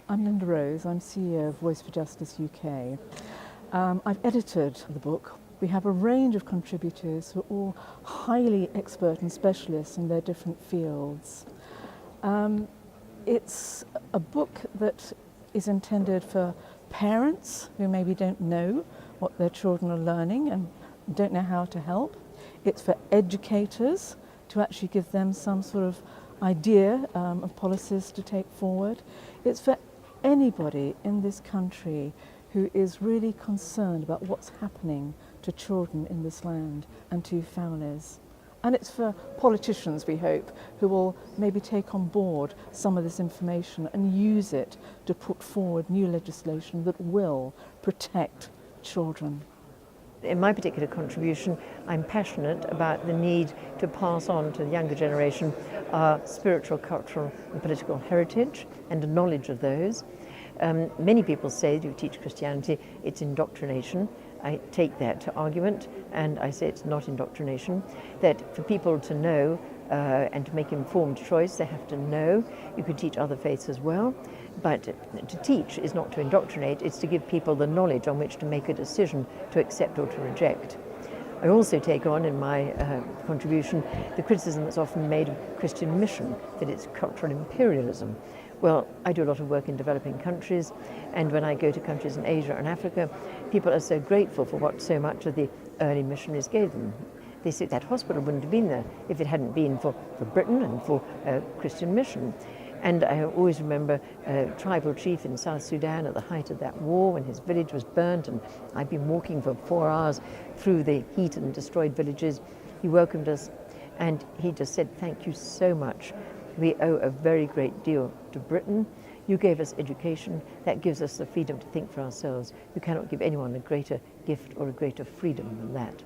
I'm Lynda Rose, I'm CEO of Voice for Justice UK. I've edited the book. We have a range of contributors who are all highly expert and specialists in their different fields. It's a book that is intended for parents who maybe don't know what their children are learning and don't know how to help. It's for educators to actually give them some sort of idea of policies to take forward. It's for anybody in this country who is really concerned about what's happening to children in this land and to families. And it's for politicians, we hope, who will maybe take on board some of this information and use it to put forward new legislation that will protect children. In my particular contribution, I'm passionate about the need to pass on to the younger generation our spiritual, cultural and political heritage and a knowledge of those. Many people say you teach Christianity, it's indoctrination. I take that argument and I say it's not indoctrination, that for people to know and to make informed choice, they have to know. You can teach other faiths as well, but to teach is not to indoctrinate, it's to give people the knowledge on which to make a decision to accept or to reject. I also take on in my contribution the criticism that's often made of Christian mission, that it's cultural imperialism. Well, I do a lot of work in developing countries, and when I go to countries in Asia and Africa, people are so grateful for what so much of the early missionaries gave them. They say that hospital wouldn't have been there if it hadn't been for Britain and for Christian mission. And I always remember a tribal chief in South Sudan at the height of that war when his village was burnt, and I'd been walking for 4 hours through the heat and destroyed villages. He welcomed us and he just said, "Thank you so much. We owe a very great deal to Britain. You gave us education. That gives us the freedom to think for ourselves. You cannot give anyone a greater gift or a greater freedom than that."